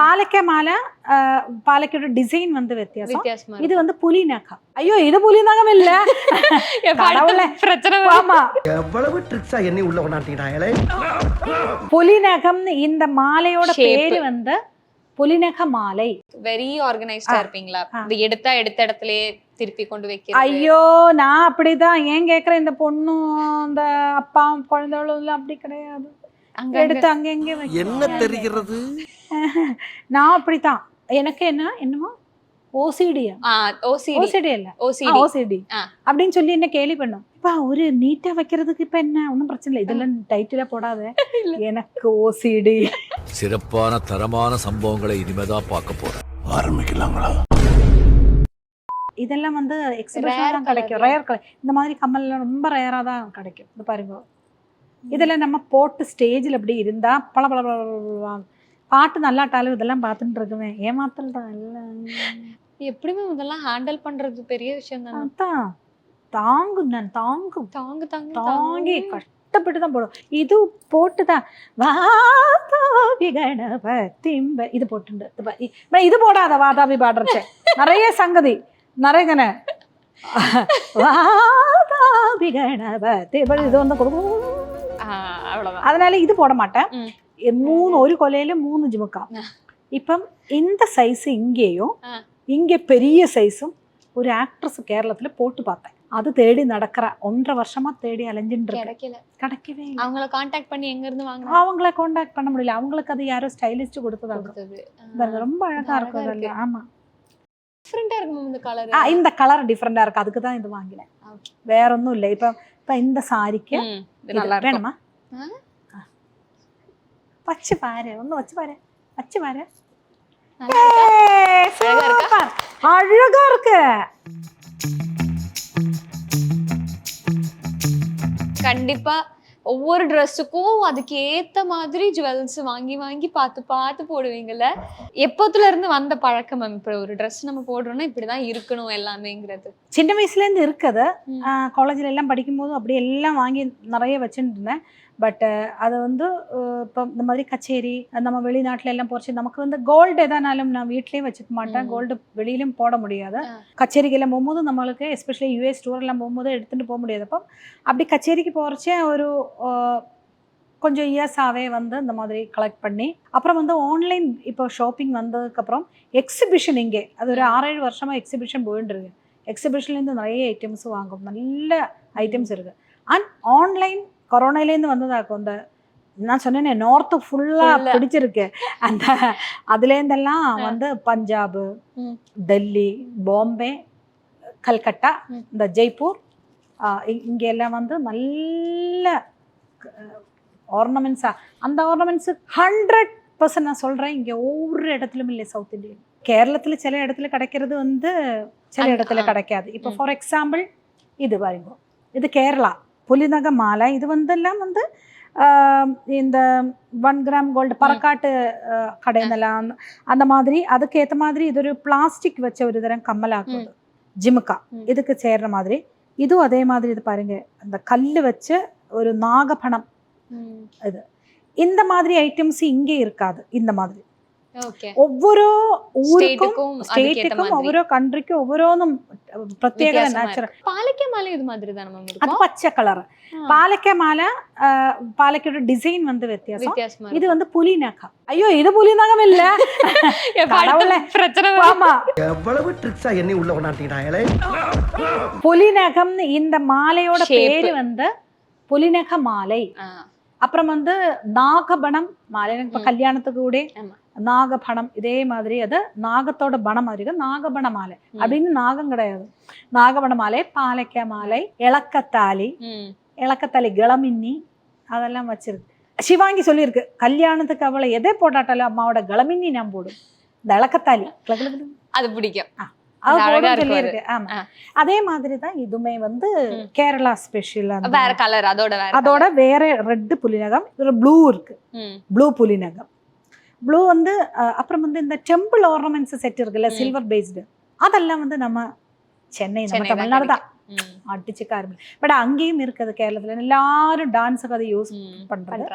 பாலக்க மாலை பாலக்கோட டிசைன் வந்து வித்தியாசம். வித்தியாசமா இது வந்து புலி நகம். ஐயோ இது புலி நகம் இல்ல. கடவுளே பிரச்சனை. ஆமா எவ்வளவு ட்ரிக்ஸா என்ன உள்ள கொண்டாட்டிட்டாங்களே. புலி நகம். இந்த மாலையோட பேரு வந்து புலிநக மாலை. வெரி ஆர்கனைஸ்டா இருப்பீங்களா? இந்த எடுத்த இடத்துலயே திருப்பி கொண்டு வைக்கிறது. ஐயோ நான் அப்படிதான். ஏன் கேக்குறேன், இந்த பொண்ணும் இந்த அப்பா குழந்தைகளும் அப்படி கிடையாது. எடுத்து அங்க எங்க என்ன தெரிகிறது? நான் அப்படித்தான். எனக்கு என்னமோ ஓசிடியா ஓசிடி இல்ல ஓசிடி அப்படின்னு சொல்லி என்ன கேள்வி பண்ணோம். இப்ப ஒரு நீட்டா வைக்கிறதுக்கு இப்ப என்ன ஒன்னும் பிரச்சனை இல்லை. இதெல்லாம் டைட்டில போடாத. எனக்கு ஓசிடி. சிறப்பான தரமான சம்பவங்களை இனிமேதான் பார்க்க போறேன். ஆரம்பிக்கலாங்களா? இதெல்லாம் வந்து எக்ஸிபிஷன்ல தான் கிடைக்கும். Rare colour. இந்த மாதிரி கம்மல்ல ரொம்ப ரேரா தான் கிடைக்கும். இது பாருங்க. இதெல்லாம் நம்ம போட்டு ஸ்டேஜில் அப்படி இருந்தா பல பல பல பாட்டு நல்லாட்டாலும் இதெல்லாம் பார்த்துட்டு இருக்குவேன். ஏமாத்தல் தான் இல்லை. எப்படிமே இதெல்லாம் ஹேண்டில் பண்றது பெரிய விஷயம் தான். அதான் தாங்கு நான் தாங்கு தாங்கு தாங்கு தாங்கி கஷ்டப்பட்டு தான் போடும். இது போட்டுதான் வாதாபி கணபதிம்ப இது போட்டு இது போடாத வாதாபி பாடுறச்சே நிறைய சங்கதி நிறைய வாதாபி கணபதி இது வந்து கொடுக்கும். அதனால இது போட மாட்டேன். 3 ஒரு கொலையில 3 ஜிமுக்கா. இப்பம் இந்த சைஸ் இங்கேயும் இங்கே பெரிய சைஸும் ஒரு ஆக்ட்ரஸ் கேரளத்துல போட்டு பார்த்தேன். அது தேடி நடக்கிற 1.5 வருஷமா தேடி அலைஞ்சிட்டு கிடைக்கவே இல்லை. அவங்கள கான்டாக்ட் பண்ணி எங்க இருந்து வாங்க? அவங்கள கான்டாக்ட் பண்ண முடியல. அவங்களுக்கு அது யாரோ ஸ்டைலிஸ்ட் கொடுத்தது. ரொம்ப அழகா இருக்கும். ஆமா டிஃபரெண்டா இருக்கும் இந்த கலர். இந்த கலர் டிஃபரெண்டா இருக்கு. அதுக்கு தான் இது வாங்கினேன். வேற ஒன்றும் இல்லை. இப்ப இந்த சாரிக்கு வேணுமா? வச்சு பாரு. ஒண்ணு வச்சு பாரு. வச்சு பாரு. அழகா இருக்கு. கண்டிப்பா ஒவ்வொரு ட்ரெஸ்ஸுக்கும் அதுக்கு ஏத்த மாதிரி ஜுவல்ஸ் வாங்கி வாங்கி பார்த்து பார்த்து போடுவீங்கல்ல. எப்போத்துல இருந்து வந்த பழக்கம் மேம்? இப்போ ஒரு ட்ரெஸ் நம்ம போடுறோம்னா இப்படிதான் இருக்கணும் எல்லாமேங்கிறது சின்ன வயசுல இருந்து இருக்குது. காலேஜ்ல எல்லாம் படிக்கும் போது அப்படி எல்லாம் வாங்கி நிறைய வச்சுட்டு இருந்தேன். பட் அதை வந்து இப்போ இந்த மாதிரி கச்சேரி நம்ம வெளிநாட்டுல எல்லாம் போச்சு. நமக்கு வந்து கோல்டு எதானாலும் நான் வீட்லயே வச்சுக்க மாட்டேன். கோல்டு வெளியிலும் போட முடியாது. கச்சேரிக்கு எல்லாம் போகும்போது நம்மளுக்கு எஸ்பெஷலி யூஎஸ் டூர் எல்லாம் போகும்போது எடுத்துட்டு போக முடியாது. அப்போ அப்படி கச்சேரிக்கு போகிறச்சே ஒரு கொஞ்சம் இயர்ஸாகவே வந்து இந்த மாதிரி கலெக்ட் பண்ணி அப்புறம் வந்து ஆன்லைன் இப்போ ஷாப்பிங் வந்ததுக்கப்புறம் எக்ஸிபிஷன் இங்கே அது ஒரு 6-7 வருஷமா எக்ஸிபிஷன் போயிட்டு இருக்கு. எக்ஸிபிஷன்லேருந்து நிறைய ஐட்டம்ஸ் வாங்கும். நல்ல ஐட்டம்ஸ் இருக்கு. அண்ட் ஆன்லைன் கொரோனாலேருந்து வந்ததாக்கும். இந்த நான் சொன்னேனே நார்த்து ஃபுல்லாக பிடிச்சிருக்கு. அந்த அதுலேருந்தெல்லாம் வந்து பஞ்சாபு, டெல்லி, பாம்பே, கல்கட்டா, இந்த ஜெய்ப்பூர் இங்கெல்லாம் வந்து நல்ல ஆர்னமெண்ட்ஸா. அந்த ஆர்னமெண்ட்ஸு 100% நான் சொல்கிறேன் இங்கே ஒவ்வொரு இடத்துலையும் இல்லை. சவுத் இந்தியன் கேரளத்தில் சில இடத்துல கிடைக்கிறது வந்து சில இடத்துல கிடைக்காது. இப்போ ஃபார் எக்ஸாம்பிள் இது பாருங்க. இது கேரளா புலிநக மாலை. இது வந்து எல்லாம் வந்து இந்த 1 கிராம் கோல்டு பறக்காட்டு கடையிலெல்லாம் அந்த மாதிரி அதுக்கு மாதிரி இது ஒரு பிளாஸ்டிக் வச்ச ஒரு தரம் கம்மலாக்குது. ஜிமுக்கா இதுக்கு சேர்ற மாதிரி இதுவும் அதே மாதிரி. இது பாருங்க அந்த கல்லு வச்ச ஒரு நாகபணம். இது இந்த மாதிரி ஐட்டம்ஸ் இங்கே இருக்காது. இந்த மாதிரி ஒவ்வொரு ஊருக்கும் ஸ்டேட்டுக்கும் ஒவ்வொரு கண்ட்ரிக்கும் ஒவ்வொருவரும் பிரத்யேக நேச்சுரல். பாலக்க மாலை இது மாதிரி தான் நம்ம அது பச்சை கலர். பாலக்க மாலை பாலக்கோட டிசைன் வந்து வித்தியாசம். இது வந்து புலி நகம். ஐயோ இது புலி நகம் இல்ல. கடவுளே பிரச்சனை. ஆமா எவ்வளவு ட்ரிக்ஸா என்ன உள்ள கொண்டாட்டிட்டாங்களே. புலி நகம். இந்த மாலையோட பேரு வந்து புலிநக மாலை. அப்புறம் வந்து நாகபணம் மாலை. இப்போ கல்யாணத்துக்கு கூட நாகபணம் இதே மாதிரி. அது நாகத்தோட பணம் மாதிரி இருக்கு. நாகபண மாலை அப்படின்னு நாகம் கிடையாது. நாகபண மாலை, பாலக்க மாலை, இலக்கத்தாலி, இலக்கத்தாலி கிளமின்னி அதெல்லாம் வச்சிருக்கு. சிவாங்கி சொல்லியிருக்கு கல்யாணத்துக்கு அவளை எதை போட்டாட்டாலும் அம்மாவோட கிளமின்னி நான் போடும். இந்த இலக்கத்தாலி அது பிடிக்கும். சொல்லியிருக்கு. ஆமா அதே மாதிரிதான் இதுமே வந்து கேரளா ஸ்பெஷல். வேற கலர் அதோட வேற ரெட் புலிநகம். ப்ளூ இருக்கு. ப்ளூ புலிநகம். ப்ளூ வந்து அப்புறம் வந்து இந்த டெம்பிள் ஆர்னமெண்ட்ஸ் செட் இருக்குல்ல சில்வர் பேஸ்டு அதெல்லாம் வந்து நம்ம சென்னை நம்ம தமிழ்நாடு தான் அடிச்சுக்க ஆரம்பிச்சு. பட் அங்கேயும் இருக்குது கேரளத்துல. எல்லாரும் டான்ஸுக்கு அதை யூஸ் பண்றாங்க.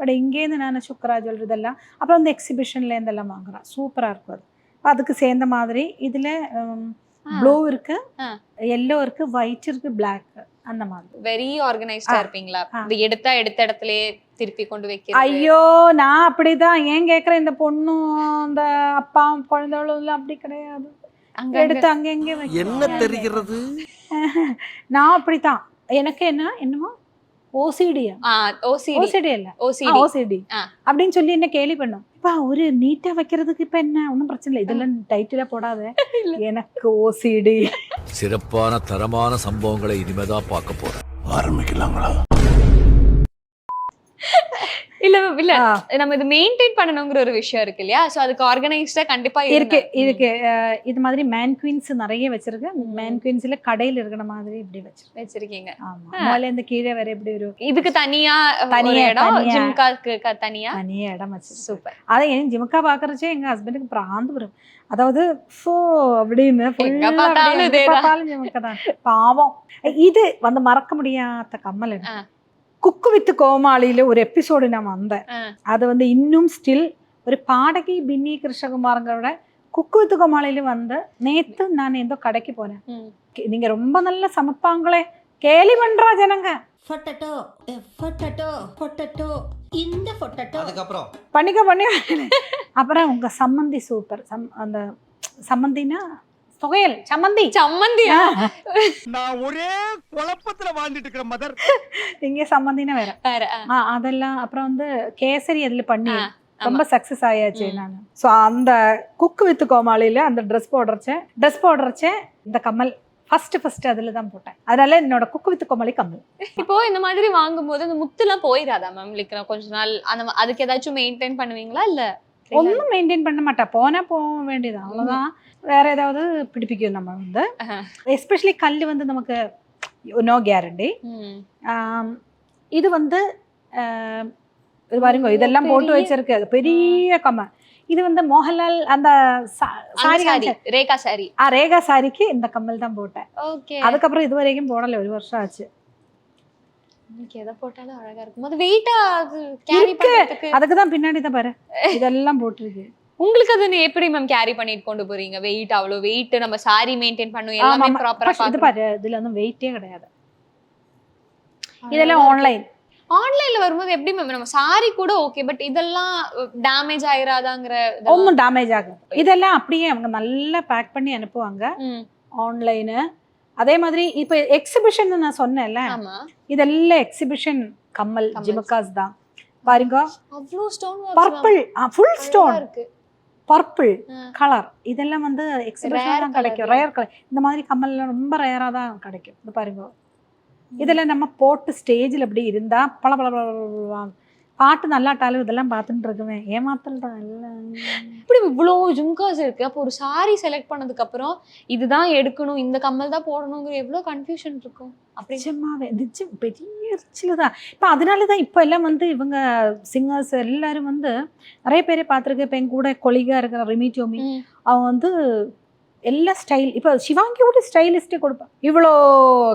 பட் இங்கேருந்து நான் சுக்ரா ஜுவல்லரி இதெல்லாம் அப்புறம் வந்து எக்ஸிபிஷன்லேருந்தெல்லாம் வாங்குறேன். சூப்பராக இருக்கும் அது. அதுக்கு சேர்ந்த மாதிரி இதில் ப்ளூ இருக்கு, எல்லோ இருக்கு, ஒயிட் இருக்கு, பிளாக், அந்த மாதிரி. வெரி ஆர்கனைஸ்டா இருப்பீங்களா? இது எடுத்த இடத்துலயே திருப்பி கொண்டு வைக்கிறது. ஐயோ நான் அப்படிதான். ஏன் கேட்குறேன், இந்த பொண்ணும் இந்த அப்பா குழந்தைகளும் அப்படி கிடையாது. எடுத்து அங்கங்கே என்ன தெரிகிறது? நான் அப்படித்தான். எனக்கு என்னமோ ஓசிடியா ஓசிடி இல்ல ஓசிடி அப்படின்னு சொல்லி என்ன கேலி பண்ணும். இப்ப ஒரு நீட்டா வைக்கிறதுக்கு இப்ப என்ன ஒன்றும் பிரச்சனை இல்லை, இதெல்லாம் டைட்டில போடாத, எனக்கு ஓசிடி. சிறப்பான தரமான சம்பவங்களை இனிமேதான் பார்க்க போறேன். ஆரம்பிக்கலாங்களா? இல்ல இல்ல நம்ம இது மெயின்டைன் பண்ணணுங்கிற ஒரு விஷயம் இருக்கு இல்லையா? சோ அதுக்கு ஆர்கனைஸ்டா கண்டிப்பா இருக்கு. இது மாதிரி மேன் குயின்ஸ் நிறைய வச்சிருக்கேன். மேன் குயின்ஸ்ல கடையில இருக்கிற மாதிரி இப்படி வச்சிருக்கீங்க. ஆமா, மேல இந்த கீழே வேற எப்படி ஒரு இதுக்கு தனியா இடம், ஜிம்காக்கு தனியா இடம் வச்சு. சூப்பர். அதை என் ஜிம்கா பாக்குறச்சே எங்க ஹஸ்பண்டுக்கு பிராந்து வரும். அதாவது அப்படின்னு ஜிம்கா தான் பாவம். இது வந்து மறக்க முடியாத கம்மல். குக்கு வித் கோமாளியில ஒரு எபிசோடு நான் வந்தேன். அது வந்து இன்னும் ஸ்டில் ஒரு பாடகி பின்னி கிருஷ்ணகுமாரங்களோட குக்கு வித் கோமாளியில வந்து நேத்து நான் ஏதோ கடைக்கு போனேன். நீங்க ரொம்ப நல்லா சமைப்பாங்களே, கேலி பண்றா ஜனங்க. பொட்டேட்டோ பொட்டேட்டோ பொட்டேட்டோ இந்த பொட்டேட்டோ அதுக்கப்புறம் பண்ணிக்க அப்புறம் உங்க சம்மந்தி சூப்பர். அந்த சம்மந்தினா தொகையல் சம்மந்தி. நான் ஒரே குழப்பத்துல வாழ்ந்துட்டு இருக்கிற மதர். இங்க சம்மந்தினா வேற. அதெல்லாம் அப்புறம் வந்து கேசரி அதுல பண்ணி ரொம்ப சக்சஸ் ஆயாச்சு நான். ஸோ அந்த குக்கு வித் கோமாளியில அந்த ட்ரெஸ் போடுறச்சேன் இந்த கம்மல் ஃபர்ஸ்ட் அதுல தான் போட்டேன். அதனால என்னோட குக்கு வித் கோமாளி கம்மல். இப்போ இந்த மாதிரி வாங்கும்போது அந்த முத்துலாம் போயிடாதா மேம்? லைக் கொஞ்ச நாள் அந்த அதுக்கு ஏதாச்சும் மெயின்டைன் பண்ணுவீங்களா? இல்ல ஒன்றும் மெயின்டைன் பண்ண மாட்டேன், போக வேண்டியது அவ்வளோதான். வேற ஏதாவது பிடிப்பிக்கும் நம்ம வந்து. எஸ்பெஷலி கல் வந்து நமக்கு நோ கேரண்டி. இது வந்து இது பாருங்க, இதெல்லாம் போட்டு வச்சிருக்கு, அது பெரிய கம்மல். இது வந்து மோகன்லால் அந்த ரேகா சாரி ரேகா சாரிக்கு இந்த கம்மல் தான் போட்டேன். அதுக்கப்புறம் இது வரைக்கும் போடல, 1 வருஷம் ஆச்சு. எதை போட்டாலும் அழகா இருக்கும். அது வெயிட்டா கேரி பண்றதுக்கு அதுக்கு தான் பின்னாடி தான் பாரு இதெல்லாம் போட்டுருக்கு. உங்களுக்கு அது எப்படி மேம் கேரி பண்ணிட்டு கொண்டு போறீங்க? வெயிட் அவ்வளவு வெயிட் நம்ம சாரி மெயின்டைன் பண்ணும் எல்லாமே ப்ராப்பரா இது பாரு, இதுல வந்து வெயிட்டே கிடையாது. இதெல்லாம் ஆன்லைன்ல வரும்போது எப்படி மேம் நம்ம சாரி கூட ஓகே, பட் இதெல்லாம் டேமேஜ் ஆயிராதாங்கற? ஒன்றும் டேமேஜ் ஆகாது. இதெல்லாம் அப்படியே அவங்க நல்லா பேக் பண்ணி அனுப்புவாங்க ஆன்லைனு. அதே மாதிரி இப்போ எக்ஸிபிஷன் நான் சொன்னேன்ல, இதெல்லாம் எக்ஸிபிஷன் கம்மல் ஜிமுக்காஸ் தான். பாருங்க அவ்ளோ ஸ்டோன் பர்பிள், ஃபுல் ஸ்டோன் இருக்கு, பர்பிள் கலர். இதெல்லாம் வந்து எக்ஸிபிஷன் தான் கிடைக்கும், ரேர் கலர். இந்த மாதிரி கம்மல்லாம் ரொம்ப ரேரா தான் கிடைக்கும். இது பாருங்க, இதெல்லாம் நம்ம போட்டு ஸ்டேஜில் அப்படி இருந்தா பல பல பாட்டு நல்லாட்டாலும் இதெல்லாம் பார்த்துட்டு இருக்குவேன். ஏமாத்தல் தான் எல்லாம். இப்படி இவ்வளோ ஜும்காஸ் இருக்கு. அப்போ ஒரு சாரி செலக்ட் பண்ணதுக்கு அப்புறம் இதுதான் எடுக்கணும், இந்த கம்மல் தான் போடணுங்கிற எவ்வளோ கன்ஃபியூஷன் இருக்கும். நிஜமாவே நிஜம் பெரிய ரிச்சில் தான். இப்போ அதனால தான் இப்போ எல்லாம் வந்து இவங்க சிங்கர்ஸ் எல்லாரும் வந்து நிறைய பேரை பார்த்துருக்கு. இப்போ என் கூட கொலிகா இருக்கிற ரிமி டோமி, அவன் வந்து எல்லா ஸ்டைல், இப்போ சிவாங்கியோட ஸ்டைலிஸ்டே கொடுப்பான். இவ்வளோ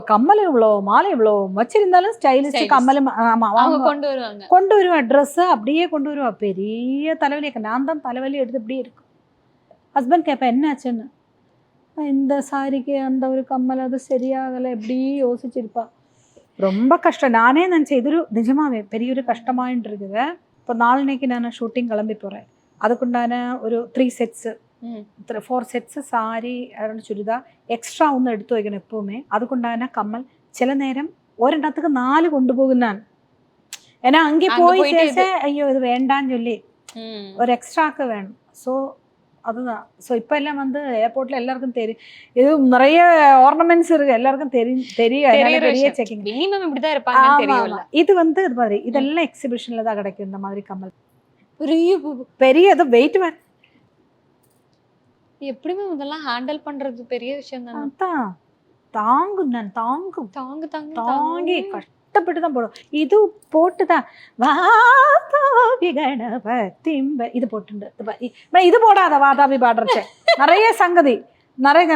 கம்மல், இவ்வளோ மாலை, இவ்வளோ வச்சிருந்தாலும் ஸ்டைலிஸ்ட் கம்மல் கொண்டு வருவா. ட்ரெஸ்ஸு அப்படியே கொண்டு வருவா. பெரிய தலைவலி. நான் தான் தலைவலி எடுத்து இப்படியே இருக்கும். ஹஸ்பண்ட் கேட்பேன் என்ன ஆச்சுன்னு. இந்த சாரிக்கு அந்த ஒரு கம்மல் அது சரியாகலை எப்படி யோசிச்சிருப்பா. ரொம்ப கஷ்டம். நானே நினச்சேன் இது நிஜமாவே பெரிய ஒரு கஷ்டமாயின்னு இருக்குது. இப்போ நாளைக்கு நான் ஷூட்டிங் கிளம்பி போகிறேன். அதுக்குண்டான ஒரு 3 sets 4 sets sorry, churidar extra ஒன்று எடுத்து வைக்கணும் எப்போவுமே. அதுக்குண்டான கம்மல் சில நேரம் ഒരെണ്ണத்துக்கு 4 கொண்டு போகும் நான். ஏன்னா அங்கே போய் ஐயோ இது வேண்டான்னு சொல்லி ஒரு எக்ஸ்ட்ராக்கு வேணும். ஸோ அதுதான். ஸோ இப்போ எல்லாம் வந்து ஏர்போர்ட்ல எல்லாருக்கும் தெரியும், இது நிறைய ஆர்னமெண்ட்ஸ் இருக்கு, எல்லாருக்கும் தெரியும். பெரிய செக்கிங் இப்படிதான் இருப்பாங்க. இது வந்து இது மாதிரி இதெல்லாம் எக்ஸிபிஷன்ல தான் கிடைக்கும். இந்த மாதிரி கம்மல் பெரிய இது வெயிட் வேறு. எப்படி மேம் இதெல்லாம் ஹேண்டில் பண்றது பெரிய விஷயம் தான். அதான் தாங்கும், நான் தாங்கி கஷ்டப்பட்டு தான் போடும். இது போட்டுதான் வாதாபி கணபதிம்ப இது போட்டு இது போடாத வாதாபி பாடுறச்ச நிறைய சங்கதி நிறைய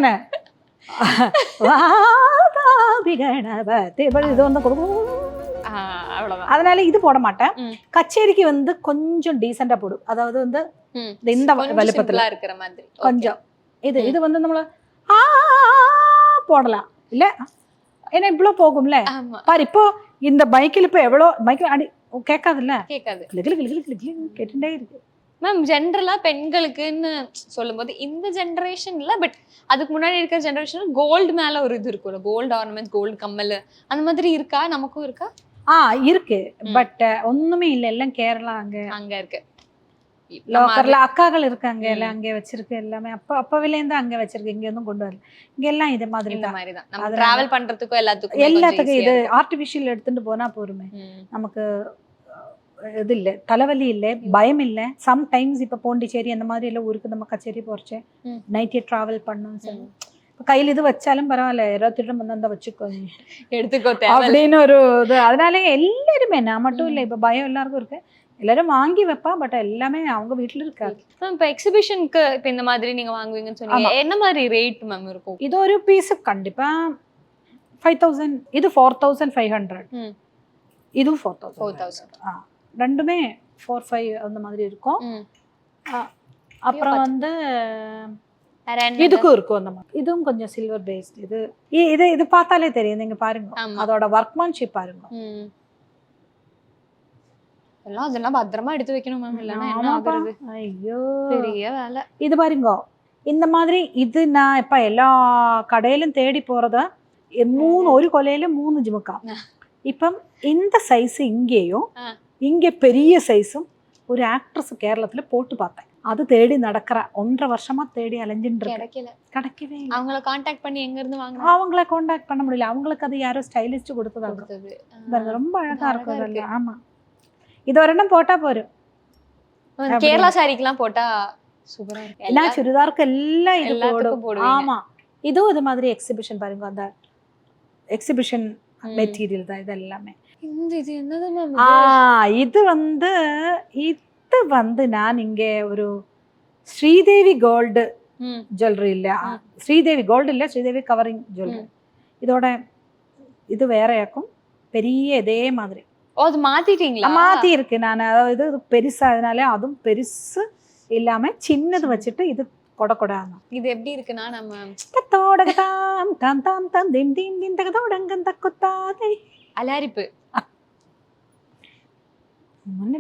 வாதாபி கணபதி இது வந்து கொடுக்கும். அதனால இது போட மாட்டேன். ம். கச்சேரிக்கு வந்து கொஞ்சம் டீசெண்டா போடும். அதாவது வந்து ம். இந்த கொஞ்சம் வலுப்பத்துல simple ஆ இருக்கிற மாதிரி. கொஞ்சம் இது ம். இது வந்து நம்மள ஆ போடலாம் இல்ல, ஏன்னா இவ்ளோ போகும்ல. ஆமா, பாரு இப்போ இந்த பைக்கில் இப்போ எவ்வளோ பைக்கில் அடி கேட்காதுல்ல, கேட்காது. கேட்டுட்டே இருக்கு. மேம் ஜென்ரலா பெண்களுக்குன்னு சொல்லும்போது இந்த ஜெனரேஷன்ல, பட் அதுக்கு முன்னாடி இருக்கிற ஜெனரேஷன் கோல்டு மேல ஒரு இது இருக்கும்ல, கோல்டு ஆர்னமெண்ட்ஸ், கோல்டு கம்மல் அந்த மாதிரி இருக்கா? நமக்கும் இருக்கா? இருக்கு. பட் ஒண்ணுமே இல்ல, எல்லாம் கேரளா அங்க அங்க இருக்கு. லோக்கல்ல அக்காக்கள் இருக்காங்க, எல்லாம் அங்கே வச்சிருக்கு. எல்லாமே அப்பவிலேருந்து அங்க வச்சிருக்கு, இங்க ஒன்றும் கொண்டு வரல. இங்க எல்லாம் இது மாதிரி இந்த தான். மாதிரி தான். நம்ம அதனால- டிராவல் பண்றதுக்கும் எல்லாத்துக்கும் எல்லாத்துக்கும் இது ஆர்டிஃபிஷியல் எடுத்துட்டு போனா போருமே. நமக்கு இது இல்லை, தலைவலி இல்லை, பயம் இல்லை. சம்டைம்ஸ் இப்போ பாண்டிச்சேரி அந்த மாதிரி எல்லாம் ஊருக்கு நம்ம கச்சேரி போறச்சேன் நைட்டே டிராவல் பண்ணணும் சொல்லி கையில் இது வச்சாலும் பரவாயில்ல, எல்லாத்திட்டும் வந்து அந்த வச்சுக்கோ எடுத்துக்கோ அப்படின்னு ஒரு இது. அதனால எல்லாருமே, நான் மட்டும் இல்லை, இப்போ பயம் எல்லாருக்கும் இருக்கு. எல்லாரும் வாங்கி வைப்பா, பட் எல்லாமே அவங்க வீட்டுல இருக்காது. மேம் இப்போ எக்ஸிபிஷனுக்கு இப்போ இந்த மாதிரி நீங்க வாங்குவீங்கன்னு சொன்னீங்க, என்ன மாதிரி ரேட் மேம் இருக்கும்? இது ஒரு பீஸ் கண்டிப்பா 5000, இது 4500, இதுவும் 4000. ரெண்டுமே 4-5 அந்த மாதிரி இருக்கும். அப்புறம் வந்து இதுக்கும் இருக்கும் அந்த மாதிரி. இதுவும் கொஞ்சம் சில்வர் பேஸ்ட். இது இது பார்த்தாலே தெரியும், நீங்க பாருங்க அதோட ஒர்க்மேன்ஷிப் பாருங்க. எல்லாம் அதெல்லாம் பத்திரமா எடுத்து வைக்கணும் மேம், இல்லைன்னா என்ன ஆகுறது? ஐயோ பெரிய வேலை. இது பாருங்க இந்த மாதிரி. இது நான் இப்ப எல்லா கடையிலும் தேடி போறதா 3 ஒரு கொலையில 3 ஜிமுக்கா. இப்ப இந்த சைஸ் இங்கேயும் இங்க பெரிய சைஸும் ஒரு ஆக்ட்ரஸ் கேரளத்துல போட்டு பார்த்தேன். அது தேடி நடக்கிற 1.5 வருஷமா தேடி அலைஞ்சுட்டு கிடைக்கவே இல்லை. அவங்கள கான்டாக்ட் பண்ணி எங்க இருந்து வாங்குறாங்க? அவங்கள கான்டாக்ட் பண்ண முடியல. அவங்களுக்கு அது யாரோ ஸ்டைலிஸ்ட் கொடுத்தது. ரொம்ப அழகா இருக்கும் அதெல்லாம். ஆமா, இது ஒரு எண்ணம் போட்டா போரும். கேரளா சாரிக்கெல்லாம் போட்டா சூப்பரா இருக்கு. எல்லா சுடிதாருக்கு எல்லாம் இது எல்லாத்துக்கும் போடுவீங்க. ஆமா, இதுவும் இது மாதிரி எக்ஸிபிஷன் பாருங்க, அந்த எக்ஸிபிஷன் மெட்டீரியல் தான் இது எல்லாமே. இது என்னது மேம்? இது வந்து நான் இங்க ஒரு ஸ்ரீதேவி கோல்டு ஜுவல்லரி இல்ல, ஸ்ரீதேவி கோல்டு இல்ல, ஸ்ரீதேவி கவரிங் ஜுவல்லரி. இதோட இது வேறையாக்கும், பெரிய இதே மாதிரி. அது மாத்திட்டீங்களா? மாத்தி இருக்கு நான். அதாவது இது பெருசா, அதனால அதுவும் பெருசு இல்லாம சின்னது வச்சுட்டு இது கொட கொடாங்க. இது எப்படி இருக்குன்னா, நம்ம தத்தோடகதாம் தாம் தாம் தாம் தின் தின் தின் தகதோடங்கன் தக்குத்தாதை அலாரிப்பு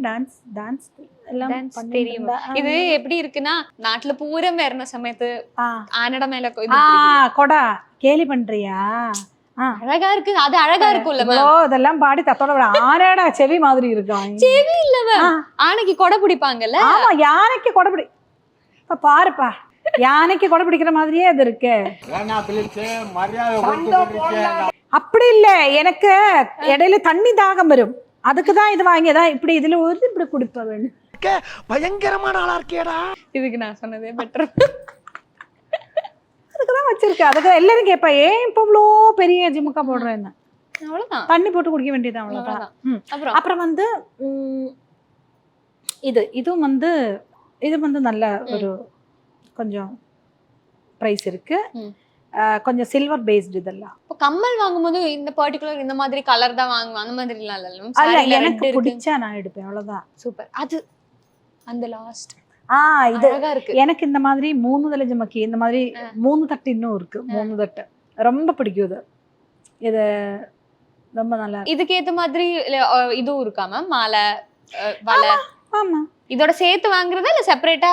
டான்ஸ் எல்லாம் தெரியும். இது எப்படி இருக்குன்னா, நாட்டுல பூரம் வர்ற சமயத்து ஆனட மேல கொடா கேலி பண்றியா? அழகா இருக்கு. அது அழகா இருக்கும்ல மேம். இதெல்லாம் பாடி தத்தோட ஆனடா செவி மாதிரி இருக்கும். செவி இல்ல மேம், ஆனைக்கு கொடை பிடிப்பாங்கல்ல. ஆமா, யானைக்கு கொடை பிடி. இப்ப பாருப்பா, யானைக்கு கொடை பிடிக்கிற மாதிரியே அது இருக்கு. அப்படி இல்ல, எனக்கு இடையில தண்ணி தாகம் வரும், அதுக்குதான் இது வாங்கியதான். இப்படி இதுல ஒரு இப்படி குடிப்ப வேணும். பயங்கரமான ஆளா இருக்கேடா. இதுக்கு நான் சொன்னதே பெட்டர். அதுக்குதான் வச்சிருக்கேன். அதுக்கு எல்லாரும் கேட்பா, ஏன் இப்ப இவ்வளோ பெரிய ஜிமுக்கா போடுறேன்னு. அவ்வளவுதான், தண்ணி போட்டு குடிக்க வேண்டியது அவ்வளவுதான். அப்புறம் வந்து இதுவும் வந்து இது வந்து நல்ல ஒரு கொஞ்சம் பிரைஸ் இருக்கு. கொஞ்சம் சில்வர் பேஸ்ட் இதெல்லாம். இப்போ கம்மல் வாங்கும்போது இந்த பர்టిక్యులர் இந்த மாதிரி கலர் தான் வாங்குவேன், அந்த மாதிரி இல்ல. இல்ல, எனக்கு பிடிச்சா நான் எடுப்பேன், அவ்வளவுதான். சூப்பர். அது அந்த லாஸ்ட் இது அழகா இருக்கு. எனக்கு இந்த மாதிரி 3 தலை ஜிமக்கி, இந்த மாதிரி 3 தட்டு இன்னும் இருக்கு. 3 தட்டு ரொம்ப பிடிக்கும். இது ரொம்ப நல்லா. இதுக்கு ஏத்த மாதிரி இதுவும் இருக்கா மேம்? மாலை வலை? ஆமா, இதோட சேர்த்து வாங்குறதா இல்ல செப்பரேட்டா?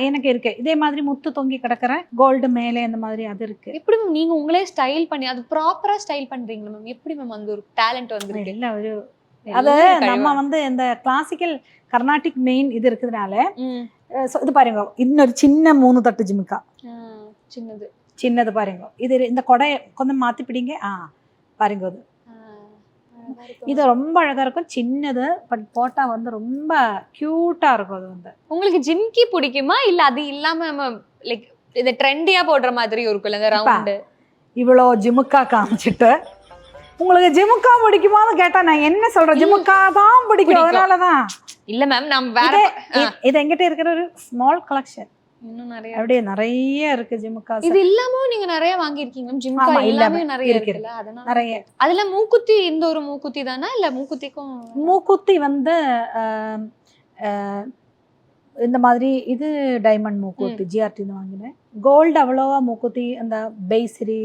எனக்கு இருக்கு இதே மாதிரி முத்து தொங்கி கிடக்குற கோல்டு மேலே அந்த மாதிரி அது இருக்கு. எப்படி மேம் நீங்க உங்களே ஸ்டைல் பண்ணி அது ப்ராப்பரா ஸ்டைல் பண்றீங்களா மேம்? எப்படி மேம் அந்த ஒரு டேலண்ட் வந்திருக்கு? இல்ல, ஒரு அது நம்ம வந்து இந்த கிளாசிக்கல் கர்நாடிக் மெயின் இது இருக்கிறதுனால இது பாருங்க, இன்னொரு சின்ன 3 தட்டு ஜிமுக்கா, சின்னது பாருங்க. இது இந்த கொடை கொஞ்சம் மாத்தி பிடிங்க. பாருங்க, அது இது ரொம்ப அழகா இருக்கும். சின்னது, பட் போட்டா வந்து ரொம்ப கியூட்டா இருக்கும். அது வந்து உங்களுக்கு ஜிம்கி பிடிக்குமா இல்ல அது இல்லாம லைக் இது ட்ரெண்டியா போடுற மாதிரி இருக்குல்ல இந்த ரவுண்ட்? இவ்வளோ ஜிமுக்கா காமிச்சிட்டு உங்களுக்கு ஜிமுக்கா பிடிக்குமான்னு கேட்டா நான் என்ன சொல்றேன்? ஜிமுக்கா தான் பிடிக்கும். அதனாலதான் இல்ல மேம், நம்ம வேற இது எங்கிட்ட இருக்கிற ஒரு ஸ்மால் கலெக்ஷன். இன்னும் நிறைய அப்படியே நிறைய இருக்கு ஜிமுக்காஸ். இது இல்லாம நீங்க நிறைய வாங்கியிருக்கீங்க ஜிம்கா ஆமா, எல்லாமே இல்லாம நிறைய இருக்கு, இருக்குல்ல அதனால நிறைய. அதுல மூக்குத்தி இந்த ஒரு மூக்குத்தி தானா இல்ல மூக்குத்திக்கும் மூக்குத்தி வந்து இந்த மாதிரி இது டைமண்ட் மூக்குத்தி ஜிஆர்டின்னு வாங்கினேன். கோல்டு அவ்வளோவா மூக்குத்தி அந்த பேசரி,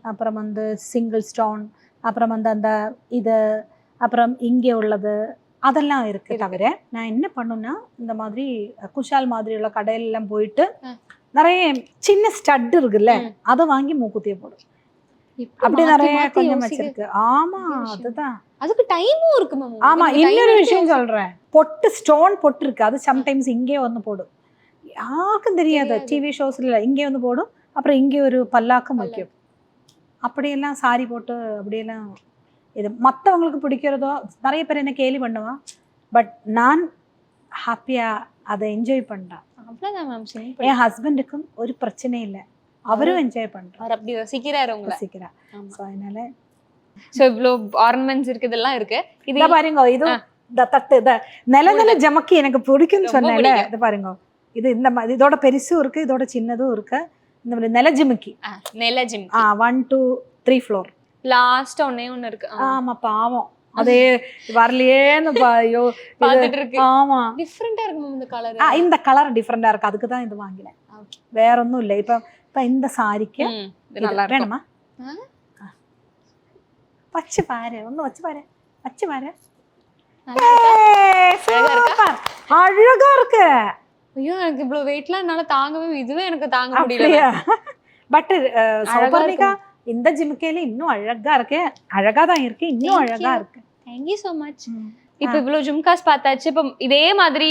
அப்புறம் வந்து சிங்கிள் ஸ்டோன், அப்புறம் வந்து அந்த இது, அப்புறம் இங்கே உள்ளது அதெல்லாம் இருக்கு. தவிர நான் என்ன பண்ணுன்னா இந்த மாதிரி குஷால் மாதிரி உள்ள கடையிலெல்லாம் போயிட்டு நிறைய சின்ன ஸ்டட் இருக்குல்ல அதை வாங்கி மூக்குத்தியை போடும். அப்படி நிறைய கொஞ்சம் வச்சிருக்கு. ஆமா அதுதான். அதுக்கு டைமும் இருக்கு மேம். ஆமா இன்னொரு விஷயம் சொல்றேன், பொட்டு ஸ்டோன் பொட்டு இருக்கு, அது சம்டைம்ஸ் இங்கே வந்து போடும், யாருக்கும் தெரியாது. டிவி ஷோஸ்ல இங்கே வந்து போடும், அப்புறம் இங்கே ஒரு பல்லாக்கம் வைக்கும். அப்படியெல்லாம் சாரி போட்டு அப்படியெல்லாம் இது மற்றவங்களுக்கு பிடிக்கிறதோ நிறைய பேர் என்ன கேலி பண்ணுவான். பட் நான் ஹாப்பியா அதை என்ஜாய் பண்றேன். அவ்வளவுதான் மேம். சிம்பிள். என் ஹஸ்பண்டுக்கும் ஒரு பிரச்சனை இல்லை, அவரும் என்ஜாய் பண்றாரு, அவர் அப்படி ரசிக்கிறாரு உங்களை. ரசிக்கிறார். ஸோ அதனால சோ இவ்ளோ ஆர்னமெண்ட்ஸ் இருக்குதெல்லாம் இருக்கு. இது இத பாருங்க, இது இந்த தட்டு இந்த நில ஜமக்கி எனக்கு பிடிக்கும்னு சொன்னேன்ல, இது பாருங்க. இது இந்த மாதிரி இதோட பெருசும் இருக்கு, இதோட சின்னதும் இருக்கு. இந்த மாதிரி நில ஜிமிக்கி நெல ஜிம் 1 2 3 ஃப்ளோர் லாஸ்ட் ஒண்ணே ஒண்ணு இருக்கு. ஆமா பாவம், அதே வரலையேன்னு ஐயோ பாத்துட்டு இருக்கு. ஆமா டிஃபரெண்டா இருக்கு மேம் இந்த கலர். இந்த கலர் டிஃபரெண்டா இருக்கு, அதுக்கு தான் இது வாங்கினேன். வேற ஒன்றும் இல்லை. இப்ப இந்த சாரிக்கு நல்லா வேணுமா? வச்சு பாரு, ஒண்ணு வச்சு பாரு, வச்சு பாரு. அழகா இருக்கு. ஐயோ எனக்கு இவ்வளவு வெயிட்லாம் என்னால தாங்கவே, இதுவே எனக்கு தாங்க முடியல. பட் சௌபர்ணிகா இந்த ஜிமிக்கையில இன்னும் அழகா இருக்கு, அழகா தான் இருக்கு, இன்னும் அழகா இருக்கு. Thank you so much. இப்ப இவ்வளவு ஜும்காஸ் பார்த்தாச்சு. இப்ப இதே மாதிரி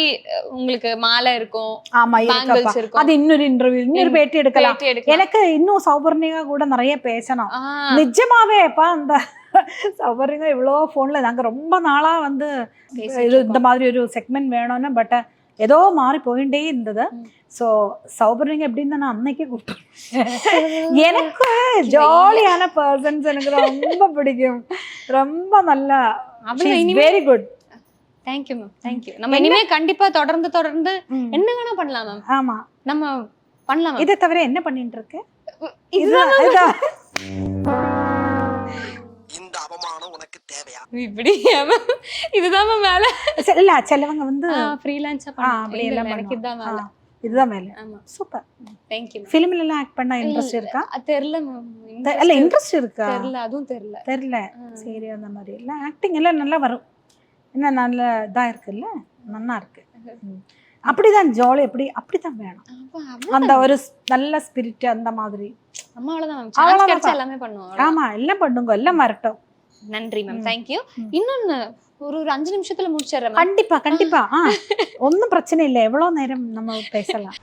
உங்களுக்கு மாலை இருக்கும். ஆமா பேங்கிள்ஸ் இருக்கும். அது இன்னொரு இன்டர்வியூ, இன்னொரு பேட்டி எடுக்கலாம். எனக்கு இன்னும் சௌபர்ணிகா கூட நிறைய பேசணும் நிஜமாவேப்பா. அந்த சௌபர்ணிகா இவ்வளோ போன்ல நாங்க ரொம்ப நாளா வந்து இது இந்த மாதிரி ஒரு செக்மெண்ட் வேணும்னு, பட் ஏதோ மாறி போயிட்டே இருந்தது. ஸோ சௌபர்ணிகா எப்படின்னு நான் அன்னைக்கே கூப்பிட்டேன். எனக்கு ஜாலியான பர்சன்ஸ் எனக்கு ரொம்ப பிடிக்கும், ரொம்ப நல்லா, very good. Thank you ma'am, thank you. நம்ம இனிமே கண்டிப்பா தொடர்ந்து என்ன வேணா பண்ணலாம் மேம். ஆமா நம்ம பண்ணலாம். இதை தவிர என்ன பண்ணிட்டு இருக்கு? இந்த அவமானம் உனக்கு தேவையா? இப்படி இதுதான் மேம் வேலை. இல்ல சிலவங்க வந்து ஃப்ரீலான்ஸா அப்படி எல்லாம் எனக்கு இதுதான் வேலை. இதுதான் வேலை. ஆமா சூப்பர். தேங்க்யூ. ஃபிலிம்ல எல்லாம் ஆக்ட் பண்ண இன்ட்ரெஸ்ட் இருக்கா? தெரியல மேம். இல்ல இன்ட்ரெஸ்ட் இருக்கா? தெரியல, அதுவும் தெரியல. சரி, அந்த மாதிரி எல்லாம் ஆக்டிங் எல்லாம் நல்லா வரும். என்ன நல்ல இதா இருக்குல்ல, நல்லா இருக்கு. அப்படிதான் ஜாலி, அப்படிதான் வேணும். அந்த ஒரு நல்ல ஸ்பிரிட் அந்த மாதிரி. அம்மா அவ்வளவுதான் மேம். சான்ஸ் கிடைச்சா எல்லாமே பண்ணுவோம். ஆமா எல்லாம் பண்ணுங்க, எல்லாம் வரட்டும். நன்றி மேம், தேங்க்யூ. இன்னொன்னு ஒரு 5 நிமிஷத்துல முடிச்சிடுறேன். கண்டிப்பா கண்டிப்பா. ஒன்றும் பிரச்சனை இல்லை, எவ்வளோ நேரம் நம்ம பேசலாம்.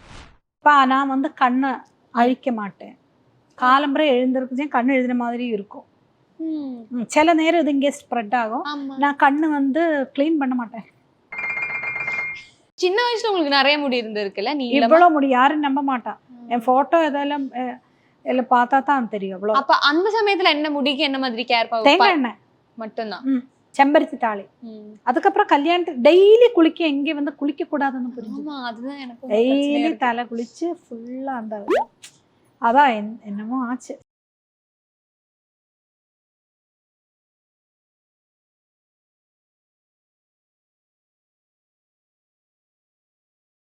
நான் வந்து கண்ணை அழிக்க மாட்டேன். காலம்பரை எழுந்திருக்குச்சே கண்ணு எழுதுன மாதிரி இருக்கும். சில நேரம் இது இங்கே ஸ்ப்ரெட் ஆகும். நான் கண்ணு வந்து கிளீன் பண்ண மாட்டேன். சின்ன வயசுல உங்களுக்கு நிறைய முடி இருந்திருக்குல்ல? நீ இவ்வளவு முடி யாரும் நம்ப மாட்டான். என் போட்டோ இதெல்லாம் எல்லாம் பார்த்தா தான் தெரியும். அவ்வளோ. அப்ப அந்த சமயத்துல என்ன முடிக்கு என்ன மாதிரி கேர் பண்ணுவீங்க? தேங்காய் எண்ணெய் மட்டும்தான், செம்பருத்தி தாளி. அதுக்கப்புறம் கல்யாணத்துக்கு டெய்லி குளிக்க, எங்கே வந்து குளிக்க கூடாதுன்னு புரிஞ்சு. அதுதான் எனக்கு டெய்லி தலை குளிச்சு ஃபுல்லா அந்த அதான் என்னமோ ஆச்சு.